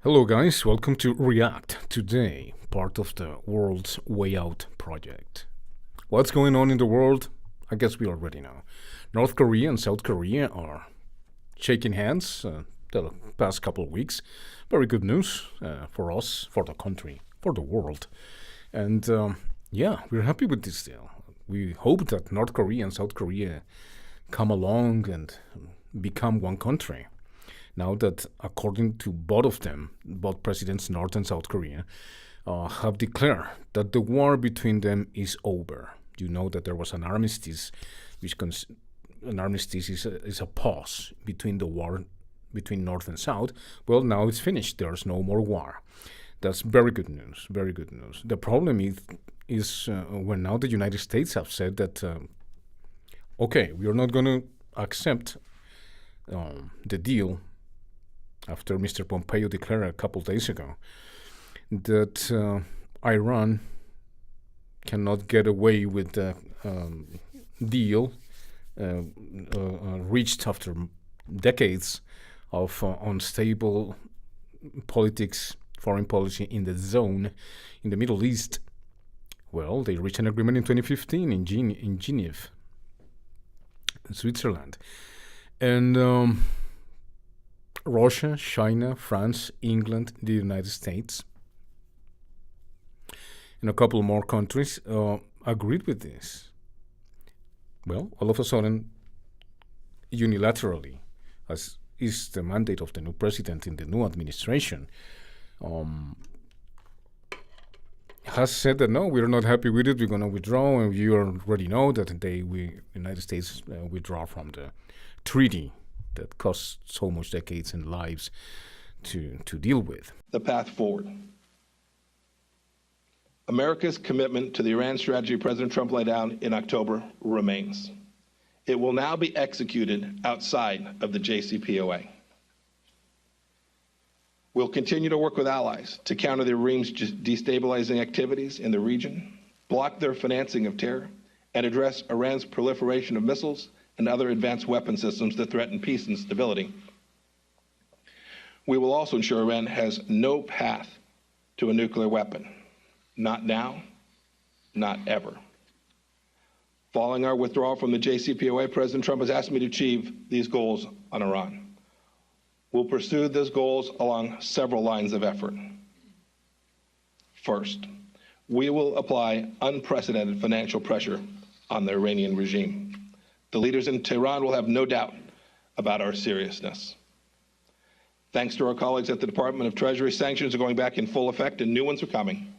Hello, guys. Welcome to React Today, part of the World's Way Out project. What's going on in the world? I guess we already know. North Korea and South Korea are shaking hands the past couple of weeks. Very good news for us, for the country, for the world. And we're happy with this deal. We hope that North Korea and South Korea come along and become one country. Now that, according to both of them, both presidents, North and South Korea, have declared that the war between them is over. You know that there was an armistice, an armistice is a pause between the war between North and South. Well, now it's finished. There's no more war. That's very good news. Very good news. The problem is when now the United States have said that, okay, we are not going to accept the deal after Mr. Pompeo declared a couple days ago that Iran cannot get away with the deal reached after decades of unstable politics, foreign policy in the zone, in the Middle East. Well, they reached an agreement in 2015 in Geneva, in Switzerland. And Russia, China, France, England, the United States, and a couple more countries agreed with this. Well, all of a sudden, unilaterally, as is the mandate of the new president in the new administration, has said that no, we're not happy with it, we're going to withdraw, and you already know that the United States withdraw from the treaty that cost so much decades and lives to deal with. The path forward. America's commitment to the Iran strategy President Trump laid out in October remains. It will now be executed outside of the JCPOA. We'll continue to work with allies to counter the regime's destabilizing activities in the region, block their financing of terror, and address Iran's proliferation of missiles and other advanced weapon systems that threaten peace and stability. We will also ensure Iran has no path to a nuclear weapon. Not now, not ever. Following our withdrawal from the JCPOA, President Trump has asked me to achieve these goals on Iran. We'll pursue those goals along several lines of effort. First, we will apply unprecedented financial pressure on the Iranian regime. The leaders in Tehran will have no doubt about our seriousness. Thanks to our colleagues at the Department of Treasury, sanctions are going back in full effect and new ones are coming.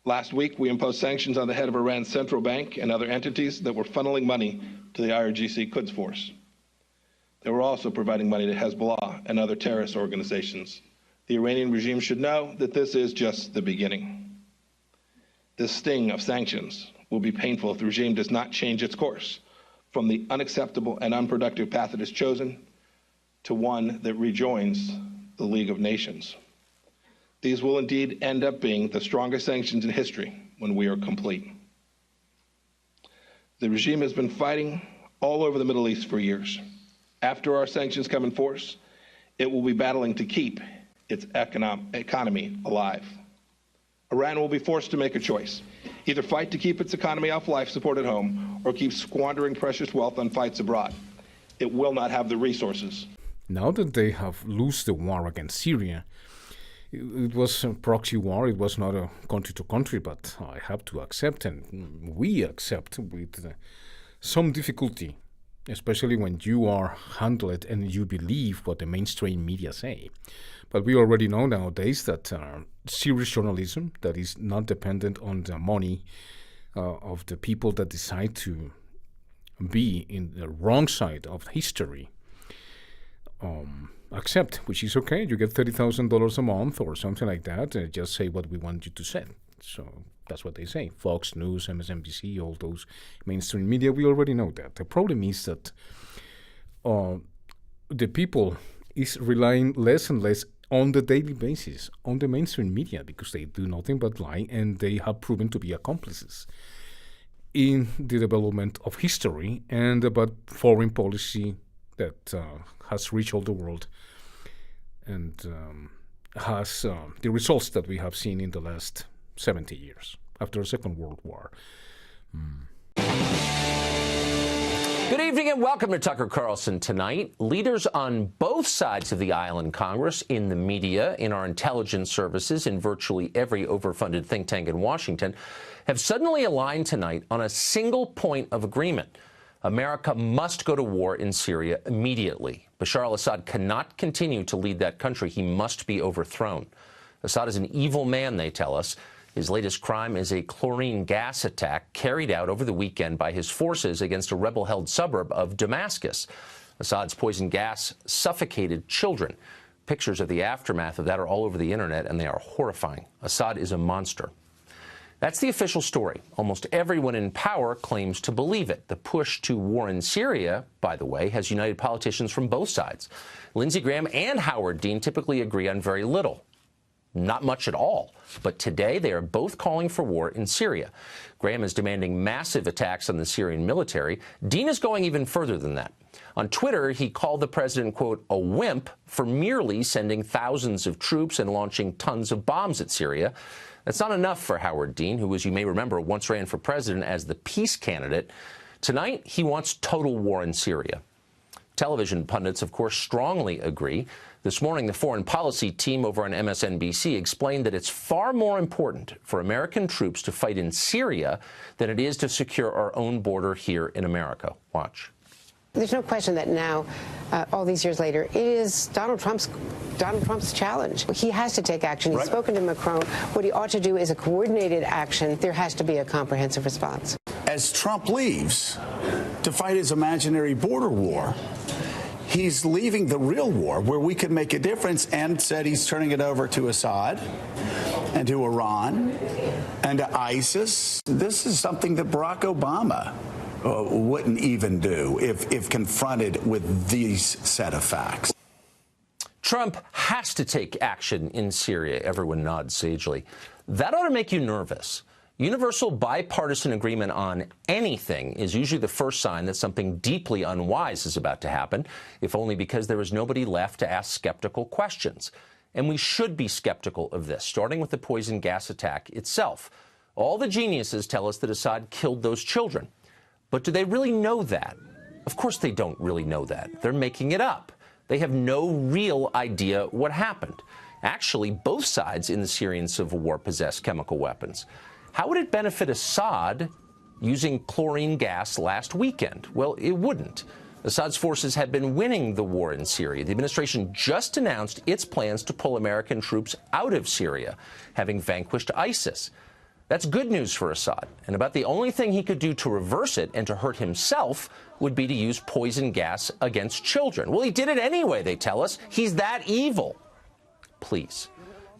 Last week, we imposed sanctions on the head of Iran's central bank and other entities that were funneling money to the IRGC Quds Force. They were also providing money to Hezbollah and other terrorist organizations. The Iranian regime should know that this is just the beginning. This sting of sanctions will be painful if the regime does not change its course from the unacceptable and unproductive path it has chosen to one that rejoins the League of Nations. These will indeed end up being the strongest sanctions in history when we are complete. The regime has been fighting all over the Middle East for years. After our sanctions come in force, it will be battling to keep its economy alive. Iran will be forced to make a choice. Either fight to keep its economy off life support at home or keep squandering precious wealth on fights abroad. It will not have the resources. Now that they have lost the war against Syria, it was a proxy war. It was not a country to country, but I have to accept, and we accept with some difficulty, especially when you are handled and you believe what the mainstream media say. But we already know nowadays that serious journalism that is not dependent on the money of the people that decide to be in the wrong side of history accept, which is okay. You get $30,000 a month or something like that. Just say what we want you to say. So that's what they say. Fox News, MSNBC, all those mainstream media, we already know that. The problem is that the people is relying less and less on the daily basis on the mainstream media because they do nothing but lie, and they have proven to be accomplices in the development of history and about foreign policy that has reached all the world. And has the results that we have seen in the last 70 years after the Second World War. Good evening and welcome to Tucker Carlson Tonight. Leaders on both sides of the aisle in Congress, in the media, in our intelligence services, in virtually every overfunded think tank in Washington, have suddenly aligned tonight on a single point of agreement. America must go to war in Syria immediately. Bashar al-Assad cannot continue to lead that country. He must be overthrown. Assad is an evil man, they tell us. His latest crime is a chlorine gas attack carried out over the weekend by his forces against a rebel-held suburb of Damascus. Assad's poison gas suffocated children. Pictures of the aftermath of that are all over the internet, and they are horrifying. Assad is a monster. That's the official story. Almost everyone in power claims to believe it. The push to war in Syria, by the way, has united politicians from both sides. Lindsey Graham and Howard Dean typically agree on very little. Not much at all. But today they are both calling for war in Syria. Graham is demanding massive attacks on the Syrian military. Dean is going even further than that. On Twitter, he called the president, quote, a wimp for merely sending thousands of troops and launching tons of bombs at Syria. That's not enough for Howard Dean, who, as you may remember, once ran for president as the peace candidate. Tonight, he wants total war in Syria. Television pundits, of course, strongly agree. This morning, the foreign policy team over on MSNBC explained that it's far more important for American troops to fight in Syria than it is to secure our own border here in America. Watch. There's no question that now, all these years later, it is Donald Trump's challenge. He has to take action. He's spoken to Macron. What he ought to do is a coordinated action. There has to be a comprehensive response. As Trump leaves to fight his imaginary border war, he's leaving the real war where we could make a difference, and said he's turning it over to Assad and to Iran and to ISIS. This is something that Barack Obama wouldn't even do if confronted with these set of facts. Trump has to take action in Syria. Everyone nods sagely. That ought to make you nervous. Universal bipartisan agreement on anything is usually the first sign that something deeply unwise is about to happen, if only because there is nobody left to ask skeptical questions. And we should be skeptical of this, starting with the poison gas attack itself. All the geniuses tell us that Assad killed those children. But do they really know that? Of course they don't really know that. They're making it up. They have no real idea what happened. Actually, both sides in the Syrian civil war possess chemical weapons. How would it benefit Assad using chlorine gas last weekend? Well, it wouldn't. Assad's forces had been winning the war in Syria. The administration just announced its plans to pull American troops out of Syria, having vanquished ISIS. That's good news for Assad, and about the only thing he could do to reverse it and to hurt himself would be to use poison gas against children. Well, he did it anyway, they tell us. He's that evil. Please.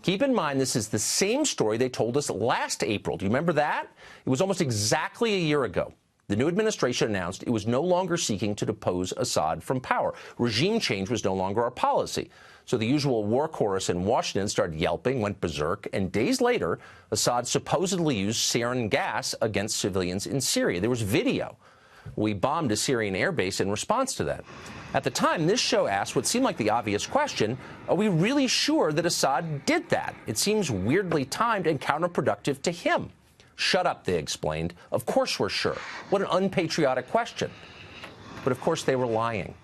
Keep in mind, this is the same story they told us last April. Do you remember that? It was almost exactly a year ago. The new administration announced it was no longer seeking to depose Assad from power. Regime change was no longer our policy. So the usual war chorus in Washington started yelping, went berserk, and days later, Assad supposedly used sarin gas against civilians in Syria. There was video. We bombed a Syrian airbase in response to that. At the time, this show asked what seemed like the obvious question: are we really sure that Assad did that? It seems weirdly timed and counterproductive to him. Shut up, they explained. Of course we're sure. What an unpatriotic question. But of course they were lying.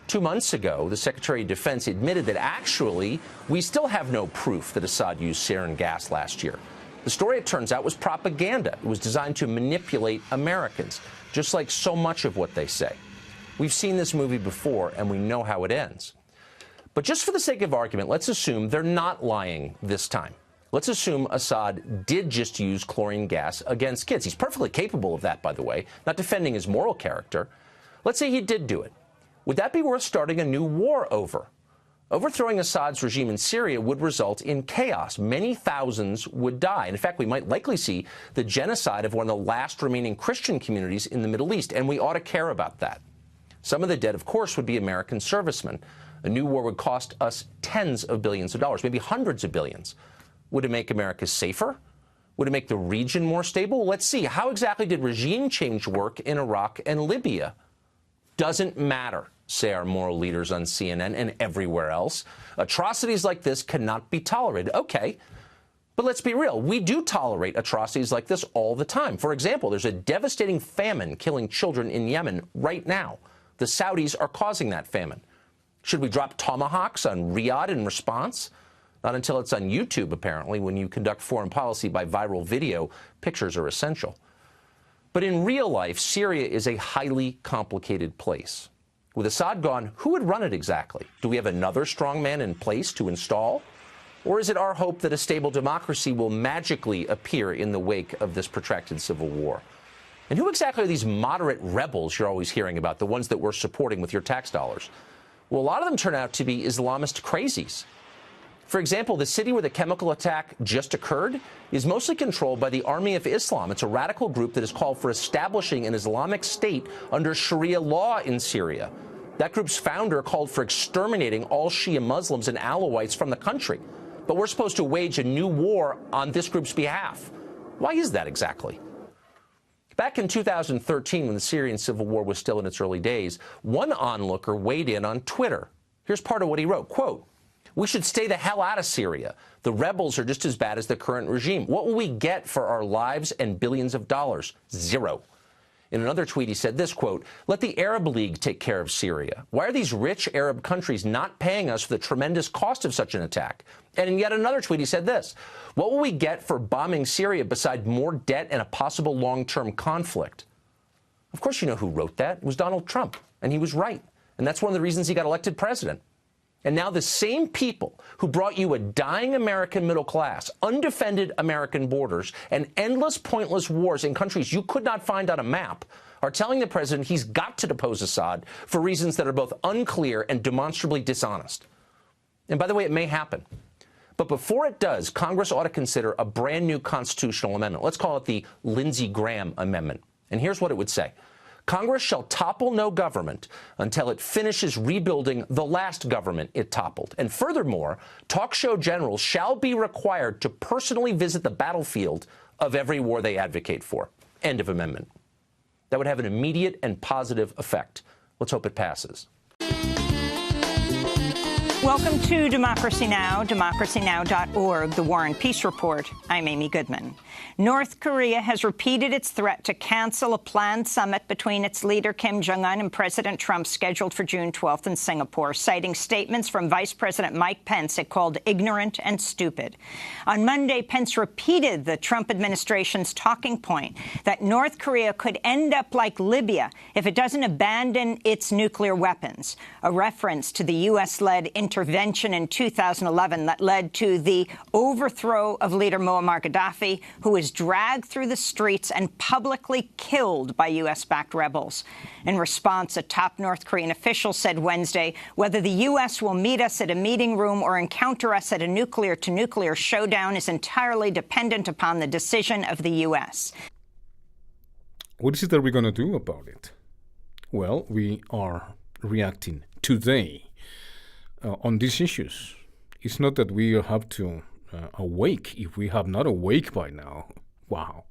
2 months ago, the Secretary of Defense admitted that actually we still have no proof that Assad used sarin gas last year. The story, it turns out, was propaganda. It was designed to manipulate Americans, just like so much of what they say. We've seen this movie before, and we know how it ends. But just for the sake of argument, let's assume they're not lying this time. Let's assume Assad did just use chlorine gas against kids. He's perfectly capable of that, by the way, not defending his moral character. Let's say he did do it. Would that be worth starting a new war over? Overthrowing Assad's regime in Syria would result in chaos. Many thousands would die. In fact, we might likely see the genocide of one of the last remaining Christian communities in the Middle East, and we ought to care about that. Some of the dead, of course, would be American servicemen. A new war would cost us tens of billions of dollars, maybe hundreds of billions. Would it make America safer? Would it make the region more stable? Let's see. How exactly did regime change work in Iraq and Libya? Doesn't matter. say our moral leaders on CNN and everywhere else. Atrocities like this cannot be tolerated. Okay, but let's be real. We do tolerate atrocities like this all the time. For example, there's a devastating famine killing children in Yemen right now. The Saudis are causing that famine. Should we drop tomahawks on Riyadh in response? Not until it's on YouTube, apparently. When you conduct foreign policy by viral video, pictures are essential. But in real life, Syria is a highly complicated place. With Assad gone, who would run it exactly? Do we have another strongman in place to install? Or is it our hope that a stable democracy will magically appear in the wake of this protracted civil war? And who exactly are these moderate rebels you're always hearing about, the ones that we're supporting with your tax dollars? Well, a lot of them turn out to be Islamist crazies. For example, the city where the chemical attack just occurred is mostly controlled by the Army of Islam. It's a radical group that has called for establishing an Islamic state under Sharia law in Syria. That group's founder called for exterminating all Shia Muslims and Alawites from the country. But we're supposed to wage a new war on this group's behalf. Why is that exactly? Back in 2013, when the Syrian civil war was still in its early days, one onlooker weighed in on Twitter. Here's part of what he wrote, quote, "We should stay the hell out of Syria. The rebels are just as bad as the current regime. What will we get for our lives and billions of dollars? Zero." In another tweet, he said this, quote, "Let the Arab League take care of Syria. Why are these rich Arab countries not paying us for the tremendous cost of such an attack?" And in yet another tweet, he said this, "What will we get for bombing Syria beside more debt and a possible long-term conflict?" Of course, you know who wrote that. It was Donald Trump, and he was right. And that's one of the reasons he got elected president. And now the same people who brought you a dying American middle class, undefended American borders, and endless pointless wars in countries you could not find on a map are telling the president he's got to depose Assad for reasons that are both unclear and demonstrably dishonest. And by the way, it may happen. But before it does, Congress ought to consider a brand new constitutional amendment. Let's call it the Lindsey Graham Amendment. And here's what it would say. Congress shall topple no government until it finishes rebuilding the last government it toppled. And furthermore, talk show generals shall be required to personally visit the battlefield of every war they advocate for. End of amendment. That would have an immediate and positive effect. Let's hope it passes. Welcome to Democracy Now!, democracynow.org, the War and Peace Report. I'm Amy Goodman. North Korea has repeated its threat to cancel a planned summit between its leader Kim Jong-un and President Trump scheduled for June 12th in Singapore, citing statements from Vice President Mike Pence it called ignorant and stupid. On Monday, Pence repeated the Trump administration's talking point that North Korea could end up like Libya if it doesn't abandon its nuclear weapons, a reference to the U.S.-led intervention in 2011 that led to the overthrow of leader Muammar Gaddafi, who was dragged through the streets and publicly killed by U.S.-backed rebels. In response, a top North Korean official said Wednesday, whether the U.S. will meet us at a meeting room or encounter us at a nuclear-to-nuclear showdown is entirely dependent upon the decision of the U.S. What is it that we're going to do about it? Well, we are reacting today on these issues. It's not that we have to awake. If we have not awake by now, wow.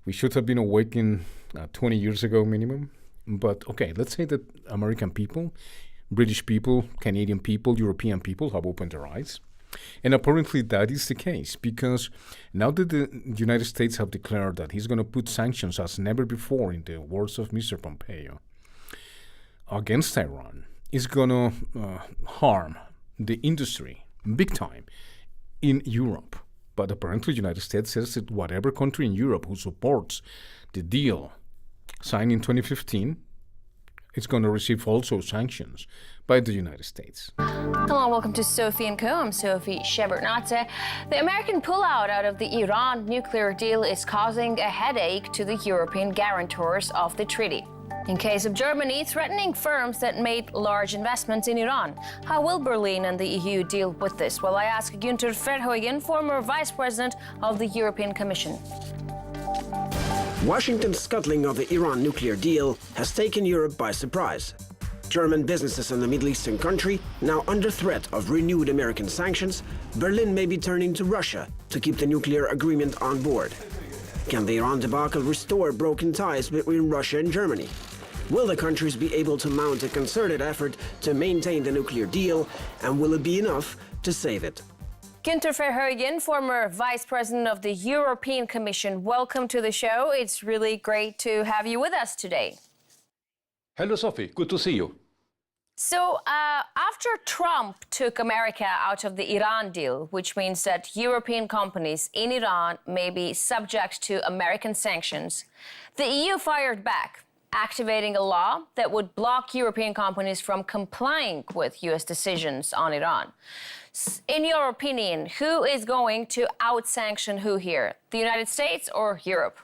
We should have been awakened 20 years ago minimum. But okay, let's say that American people, British people, Canadian people, European people have opened their eyes. And apparently that is the case, because now that the United States have declared that he's going to put sanctions as never before, in the words of Mr. Pompeo, against Iran, is going to harm the industry big time in Europe. But apparently the United States says that whatever country in Europe who supports the deal signed in 2015 is going to receive also sanctions by the United States. Hello, welcome to Sophie & Co. I'm Sophie Shepard-Natze. The American pullout out of the Iran nuclear deal is causing a headache to the European guarantors of the treaty. In case of Germany threatening firms that made large investments in Iran, how will Berlin and the EU deal with this? Well, I ask Günther Verheugen, former Vice President of the European Commission. Washington's scuttling of the Iran nuclear deal has taken Europe by surprise. German businesses in the Middle Eastern country now under threat of renewed American sanctions, Berlin may be turning to Russia to keep the nuclear agreement on board. Can the Iran debacle restore broken ties between Russia and Germany? Will the countries be able to mount a concerted effort to maintain the nuclear deal, and will it be enough to save it? Günther Verheugen, former Vice President of the European Commission, welcome to the show. It's really great to have you with us today. Hello, Sophie. Good to see you. So after Trump took America out of the Iran deal, which means that European companies in Iran may be subject to American sanctions, the EU fired back, activating a law that would block European companies from complying with US decisions on Iran. In your opinion, who is going to out-sanction who here, the United States or Europe?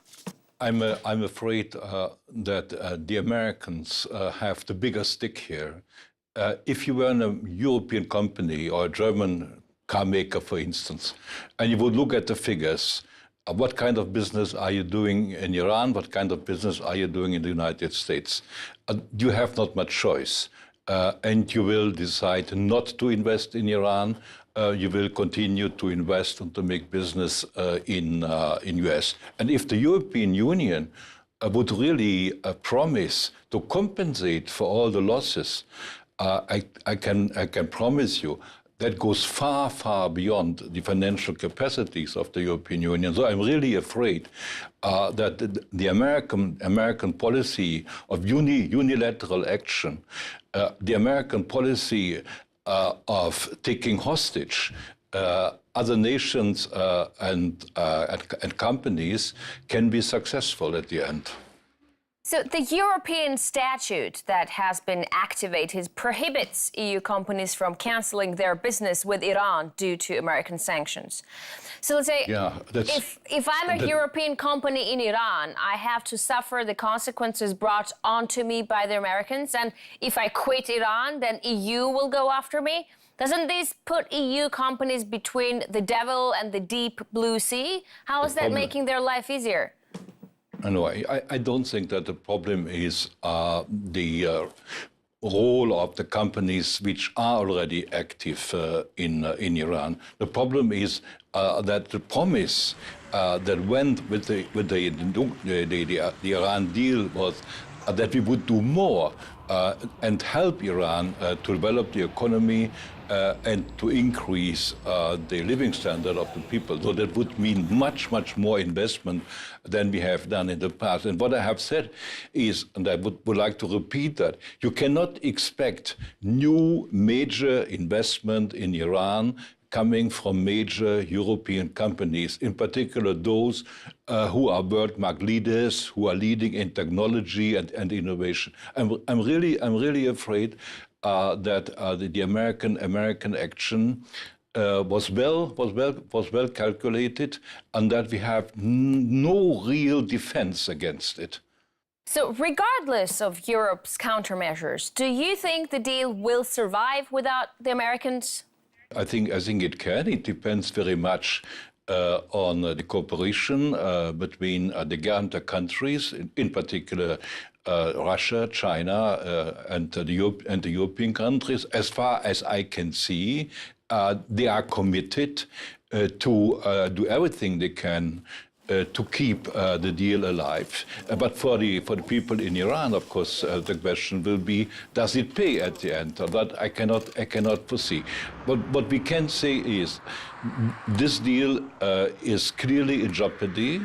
I'm afraid that the Americans have the bigger stick here. If you were in a European company or a German car maker, for instance, and you would look at the figures, what kind of business are you doing in Iran? What kind of business are you doing in the United States? You have not much choice. And you will decide not to invest in Iran. You will continue to invest and to make business in US. And if the European Union would really promise to compensate for all the losses, I can promise you that goes far, far beyond the financial capacities of the European Union. So I'm really afraid that the American policy of unilateral action, the American policy of taking hostage other nations and companies can be successful at the end. So the European statute that has been activated prohibits EU companies from cancelling their business with Iran due to American sanctions. So let's say if I'm a European company in Iran, I have to suffer the consequences brought onto me by the Americans. And if I quit Iran, then EU will go after me. Doesn't this put EU companies between the devil and the deep blue sea? How is that making their life easier? No, I don't think that the problem is the role of the companies which are already active in Iran. The problem is that the promise that went with the Iran deal was that we would do more and help Iran to develop the economy and to increase the living standard of the people. So that would mean much, much more investment than we have done in the past. And what I have said is, and I would like to repeat that, you cannot expect new major investment in Iran coming from major European companies, in particular those who are world market leaders, who are leading in technology and innovation. I'm really afraid that the American action was well calculated, and that we have no real defense against it. So regardless of Europe's countermeasures, do you think the deal will survive without the Americans? I think it can. It depends very much on the cooperation between the guarantor countries, in particular Russia, China, and the European countries. As far as I can see, they are committed to do everything they can to keep the deal alive. But for the people in Iran, of course, the question will be, does it pay at the end? That I cannot foresee. But what we can say is, this deal is clearly in jeopardy.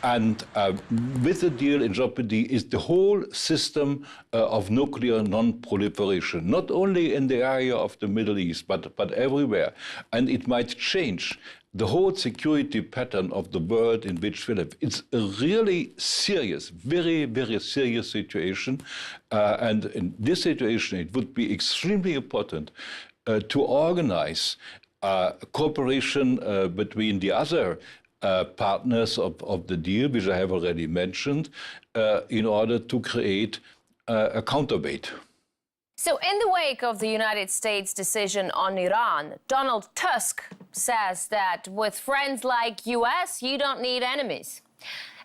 And with the deal in jeopardy is the whole system of nuclear non-proliferation, not only in the area of the Middle East, but everywhere. And it might change the whole security pattern of the world in which we live. It's a really serious, very, very serious situation. And in this situation, it would be extremely important to organize cooperation between the other partners of the deal, which I have already mentioned, in order to create a counterweight. So in the wake of the United States decision on Iran, Donald Tusk says that with friends like US, you don't need enemies.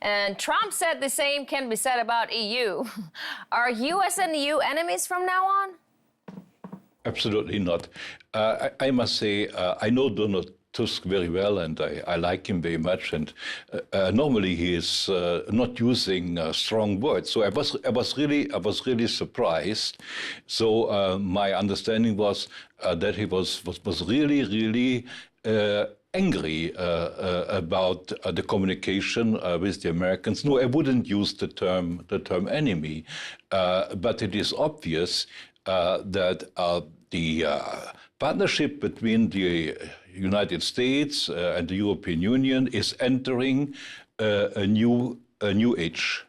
And Trump said the same can be said about EU. Are US and EU enemies from now on? Absolutely not. I must say, I know Tusk very well, and I like him very much. And normally he is not using strong words. So I was really surprised. So my understanding was that he was really angry about the communication with the Americans. No, I wouldn't use the term enemy, but it is obvious that the partnership between the United States and the European Union is entering a new age.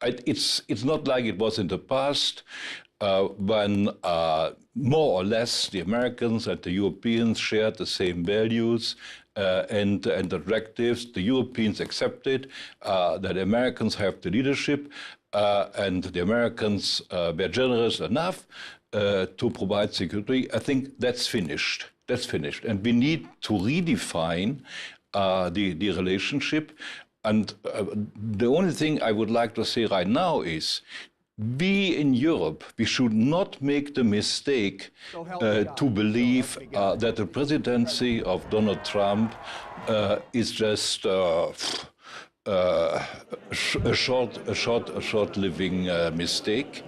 It's not like it was in the past when more or less the Americans and the Europeans shared the same values and objectives. The Europeans accepted that Americans have the leadership and the Americans were generous enough to provide security. I think that's finished. That's finished. And we need to redefine the relationship. And the only thing I would like to say right now is we in Europe, we should not make the mistake to believe that the presidency of Donald Trump is just a short-living mistake.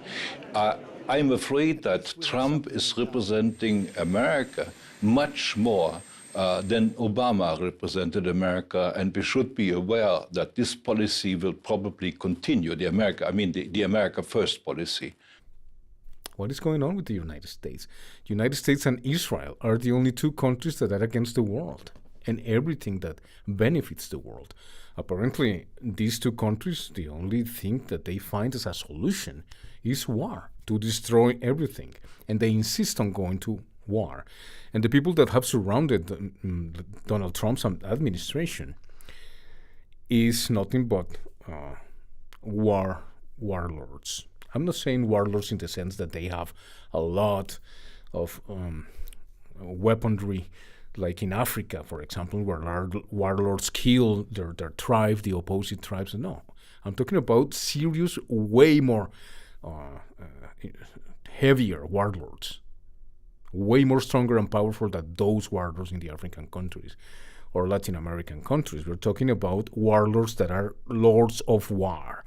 I'm afraid that Trump is representing America much more than Obama represented America, and we should be aware that this policy will probably continue, the America First policy. What is going on with the United States? The United States and Israel are the only two countries that are against the world and everything that benefits the world. Apparently, these two countries, the only thing that they find as a solution is war, to destroy everything. And they insist on going to war. And the people that have surrounded Donald Trump's administration is nothing but warlords. I'm not saying warlords in the sense that they have a lot of weaponry, like in Africa, for example, where warlords kill their tribe, the opposite tribes. No, I'm talking about serious, way more heavier warlords, way more stronger and powerful than those warlords in the African countries or Latin American countries. We're talking about warlords that are lords of war.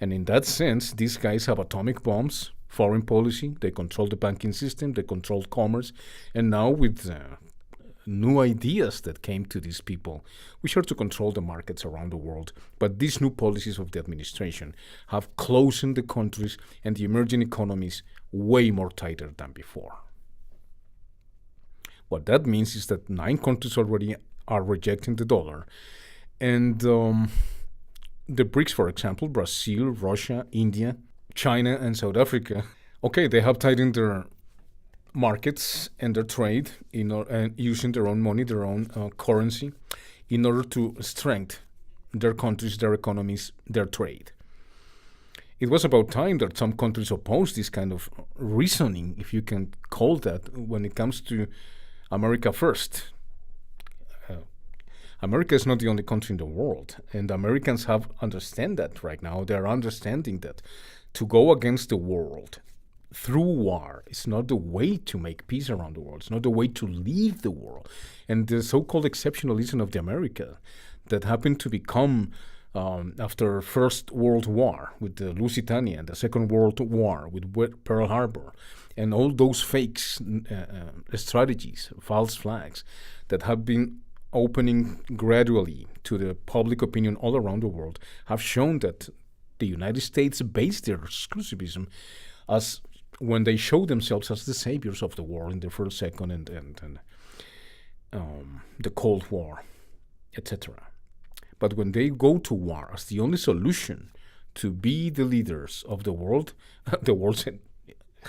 And in that sense, these guys have atomic bombs, foreign policy, they control the banking system, they control commerce, and now with new ideas that came to these people, which are to control the markets around the world. But these new policies of the administration have closed the countries and the emerging economies way more tighter than before. What that means is that 9 countries already are rejecting the dollar. And the BRICS, for example, Brazil, Russia, India, China, and South Africa, okay, they have tightened their markets and their trade and using their own money, their own currency, in order to strengthen their countries, their economies, their trade. It was about time that some countries opposed this kind of reasoning, if you can call that, when it comes to America first. America is not the only country in the world, and Americans have understand that right now. They are understanding that to go against the world through war is not the way to make peace around the world. It's not the way to lead the world. And the so-called exceptionalism of the America that happened to become after First World War with the Lusitania and the Second World War with Pearl Harbor and all those fakes, strategies, false flags that have been opening gradually to the public opinion all around the world have shown that the United States based their exclusivism as when they show themselves as the saviors of the war in the First, Second, and the Cold War, etc. But when they go to war as the only solution to be the leaders of the world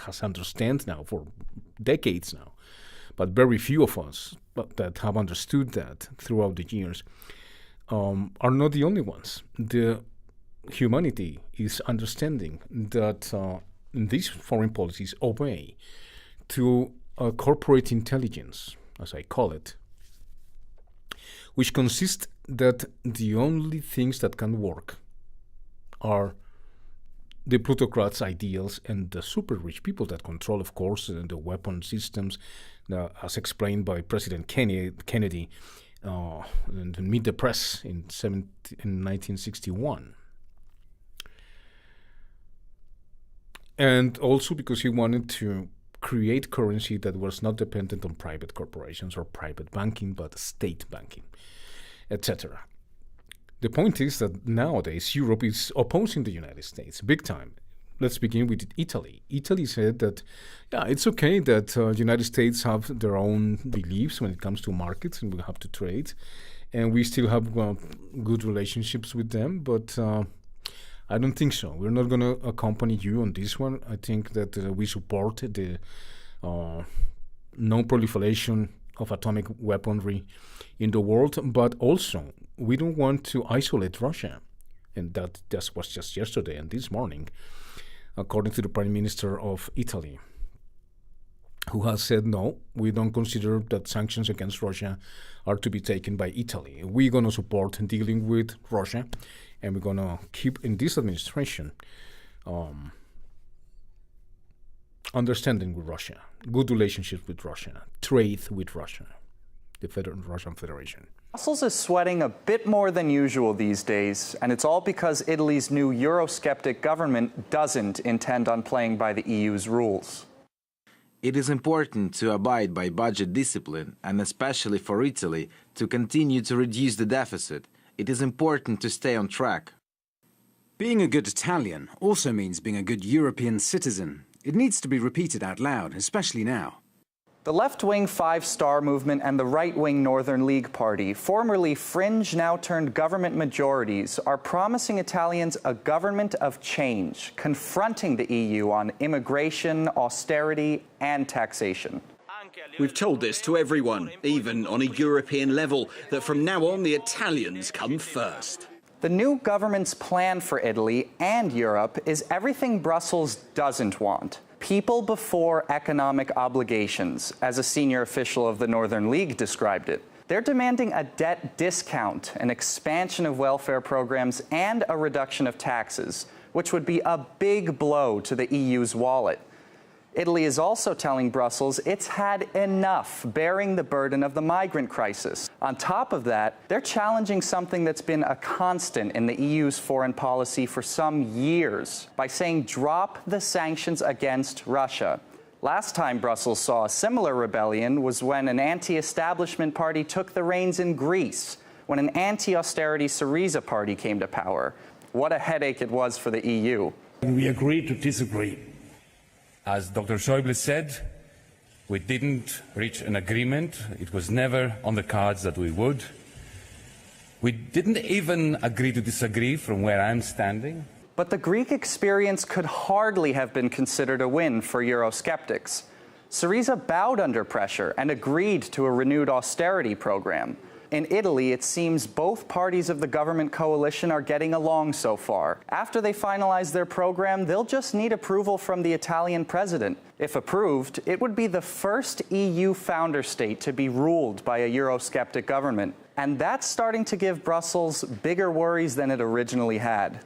has understand now for decades now, but very few of us that have understood that throughout the years are not the only ones. The humanity is understanding that these foreign policies obey to corporate intelligence, as I call it, which consists that the only things that can work are the plutocrats' ideals and the super rich people that control, of course, the weapon systems, as explained by President Kennedy in Meet the Press in 1961. And also because he wanted to create currency that was not dependent on private corporations or private banking, but state banking, etc. The point is that nowadays Europe is opposing the United States big time. Let's begin with Italy. Italy said that, yeah, it's okay that the United States have their own beliefs when it comes to markets and we have to trade, and we still have good relationships with them, but I don't think so. We're not going to accompany you on this one. I think that we support the non-proliferation of atomic weaponry in the world, but also we don't want to isolate Russia. And that was just yesterday and this morning, according to the Prime Minister of Italy, who has said, no, we don't consider that sanctions against Russia are to be taken by Italy. We're going to support dealing with Russia, and we're going to keep in this administration understanding with Russia, good relationships with Russia, trade with Russia, the Russian Federation. Brussels is sweating a bit more than usual these days, and it's all because Italy's new Eurosceptic government doesn't intend on playing by the EU's rules. It is important to abide by budget discipline, and especially for Italy, to continue to reduce the deficit. It is important to stay on track. Being a good Italian also means being a good European citizen. It needs to be repeated out loud, especially now. The left-wing Five Star Movement and the right-wing Northern League Party, formerly fringe, now turned government majorities, are promising Italians a government of change, confronting the EU on immigration, austerity, and taxation. We've told this to everyone, even on a European level, that from now on the Italians come first. The new government's plan for Italy and Europe is everything Brussels doesn't want. People before economic obligations, as a senior official of the Northern League described it. They're demanding a debt discount, an expansion of welfare programs, and a reduction of taxes, which would be a big blow to the EU's wallet. Italy is also telling Brussels it's had enough bearing the burden of the migrant crisis. On top of that, they're challenging something that's been a constant in the EU's foreign policy for some years by saying drop the sanctions against Russia. Last time Brussels saw a similar rebellion was when an anti-establishment party took the reins in Greece, when an anti-austerity Syriza party came to power. What a headache it was for the EU. We agreed to disagree. As Dr. Schäuble said, we didn't reach an agreement. It was never on the cards that we would. We didn't even agree to disagree from where I'm standing. But the Greek experience could hardly have been considered a win for Eurosceptics. Syriza bowed under pressure and agreed to a renewed austerity program. In Italy, it seems both parties of the government coalition are getting along so far. After they finalize their program, they'll just need approval from the Italian president. If approved, it would be the first EU founder state to be ruled by a Eurosceptic government. And that's starting to give Brussels bigger worries than it originally had.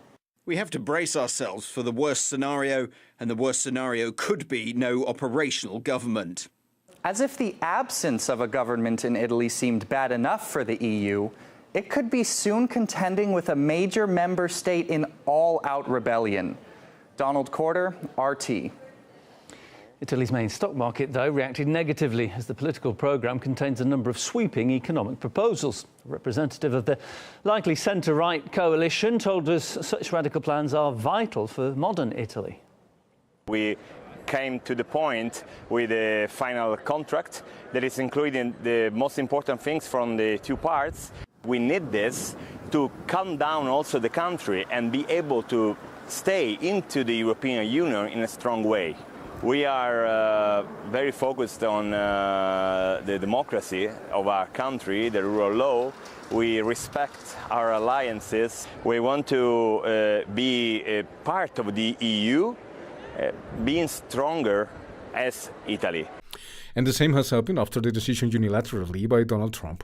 We have to brace ourselves for the worst scenario, and the worst scenario could be no operational government. As if the absence of a government in Italy seemed bad enough for the EU, it could be soon contending with a major member state in all-out rebellion. Donald Corder, RT. Italy's main stock market, though, reacted negatively as the political programme contains a number of sweeping economic proposals. A representative of the likely centre-right coalition told us such radical plans are vital for modern Italy. We came to the point with a final contract that is including the most important things from the two parts. We need this to calm down also the country and be able to stay into the European Union in a strong way. We are very focused on the democracy of our country, the rule of law. We respect our alliances. We want to be a part of the EU, being stronger as Italy. And the same has happened after the decision unilaterally by Donald Trump,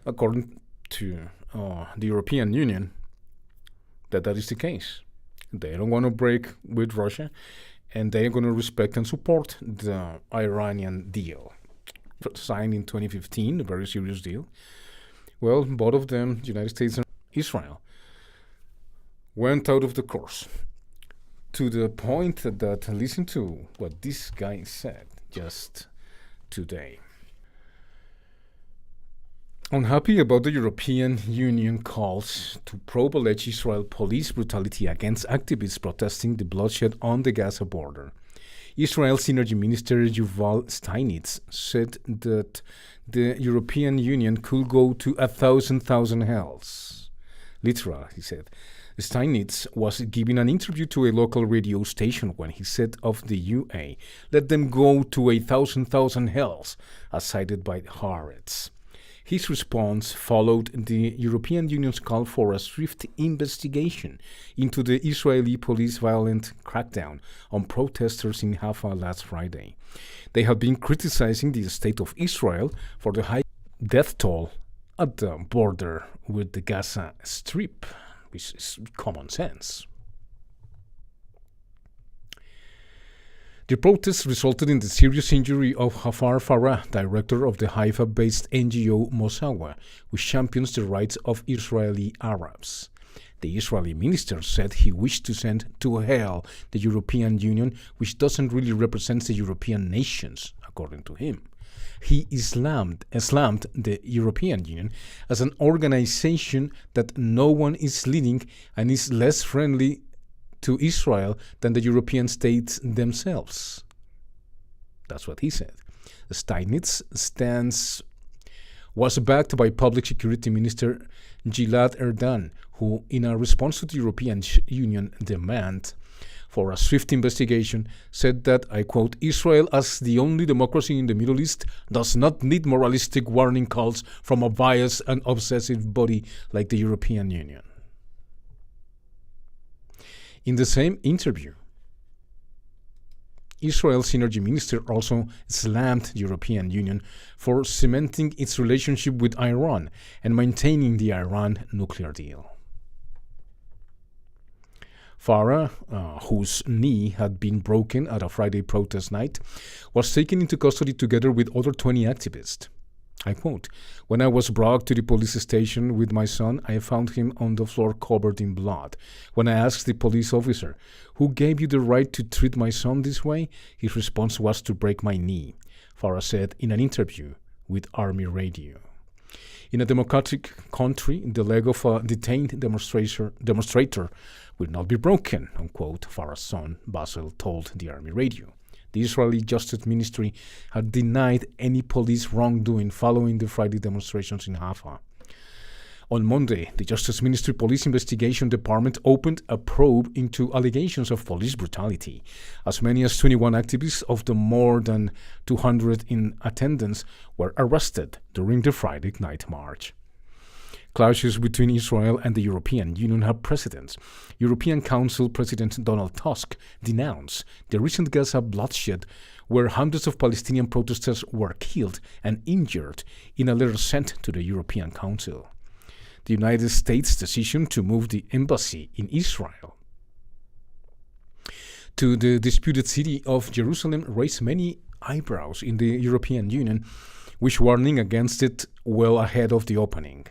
according to the European Union, that is the case. They don't want to break with Russia, and they're going to respect and support the Iranian deal signed in 2015, a very serious deal. Well, both of them, United States and Israel, went out of the course to the point that, listen to what this guy said just today. Unhappy about the European Union calls to probe alleged Israel police brutality against activists protesting the bloodshed on the Gaza border. Israel's Energy Minister Yuval Steinitz said that the European Union could go to 1,000 hells. Literal, he said. Steinitz was giving an interview to a local radio station when he said of the UA, let them go to 1,000 hells, as cited by Haaretz. His response followed the European Union's call for a swift investigation into the Israeli police violent crackdown on protesters in Haifa last Friday. They have been criticizing the state of Israel for the high death toll at the border with the Gaza Strip, which is common sense. The protests resulted in the serious injury of Hafar Farah, director of the Haifa-based NGO Mosawa, which champions the rights of Israeli Arabs. The Israeli minister said he wished to send to hell the European Union, which doesn't really represent the European nations, according to him. He slammed the European Union as an organization that no one is leading and is less friendly to Israel than the European states themselves. That's what he said. Steinitz's stance was backed by Public Security Minister Gilad Erdan, who, in a response to the European Union demand for a swift investigation, said that, I quote, Israel, as the only democracy in the Middle East, does not need moralistic warning calls from a biased and obsessive body like the European Union. In the same interview, Israel's energy minister also slammed the European Union for cementing its relationship with Iran and maintaining the Iran nuclear deal. Farah, whose knee had been broken at a Friday protest night, was taken into custody together with other 20 activists. I quote, when I was brought to the police station with my son, I found him on the floor covered in blood. When I asked the police officer, who gave you the right to treat my son this way? His response was to break my knee, Farah said in an interview with Army Radio. In a democratic country, the leg of a detained demonstrator will not be broken, unquote, Farah's son, Basil, told the Army Radio. The Israeli Justice Ministry had denied any police wrongdoing following the Friday demonstrations in Haifa. On Monday, the Justice Ministry Police Investigation Department opened a probe into allegations of police brutality. As many as 21 activists of the more than 200 in attendance were arrested during the Friday night march. Clashes between Israel and the European Union have precedents. European Council President Donald Tusk denounced the recent Gaza bloodshed where hundreds of Palestinian protesters were killed and injured in a letter sent to the European Council. The United States' decision to move the embassy in Israel to the disputed city of Jerusalem raised many eyebrows in the European Union, which warning against it well ahead of the opening.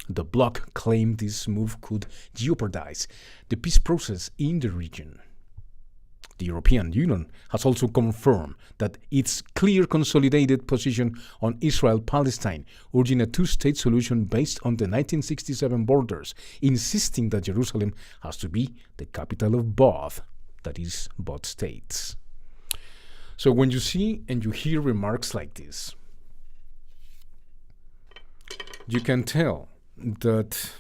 The bloc claimed this move could jeopardize the peace process in the region. The European Union has also confirmed that its clear consolidated position on Israel-Palestine, urging a two-state solution based on the 1967 borders, insisting that Jerusalem has to be the capital of both, that is, both states. So when you see and you hear remarks like this, you can tell that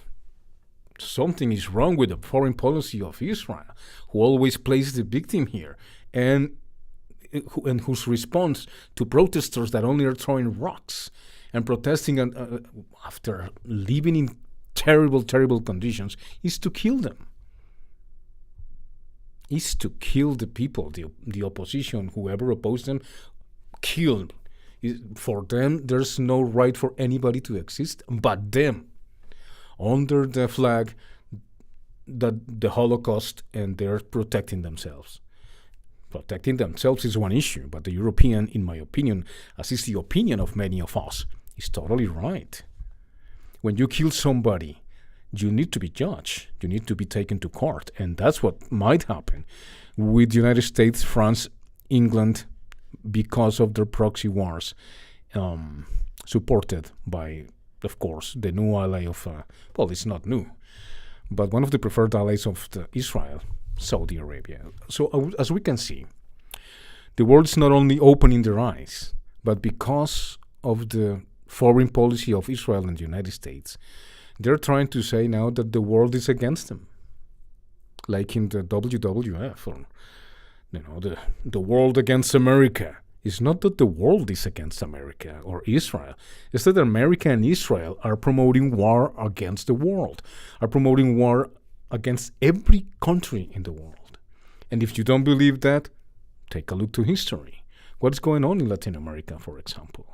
something is wrong with the foreign policy of Israel, who always plays the victim here, and whose response to protesters that only are throwing rocks and protesting after living in terrible, terrible conditions is to kill them. Is to kill the people, the opposition, whoever opposed them, kill. For them, there's no right for anybody to exist but them. Under the flag the Holocaust and they're protecting themselves. Protecting themselves is one issue, but the European, in my opinion, as is the opinion of many of us, is totally right. When you kill somebody, you need to be judged. You need to be taken to court. And that's what might happen with the United States, France, England, because of their proxy wars, supported by, of course, the new ally of, well, it's not new, but one of the preferred allies of Israel, Saudi Arabia. So as we can see, the world is not only opening their eyes, but because of the foreign policy of Israel and the United States, they're trying to say now that the world is against them, like in the WWF, or the world against America. It's not that the world is against America or Israel. It's that America and Israel are promoting war against the world, are promoting war against every country in the world. And if you don't believe that, take a look to history. What's going on in Latin America, for example?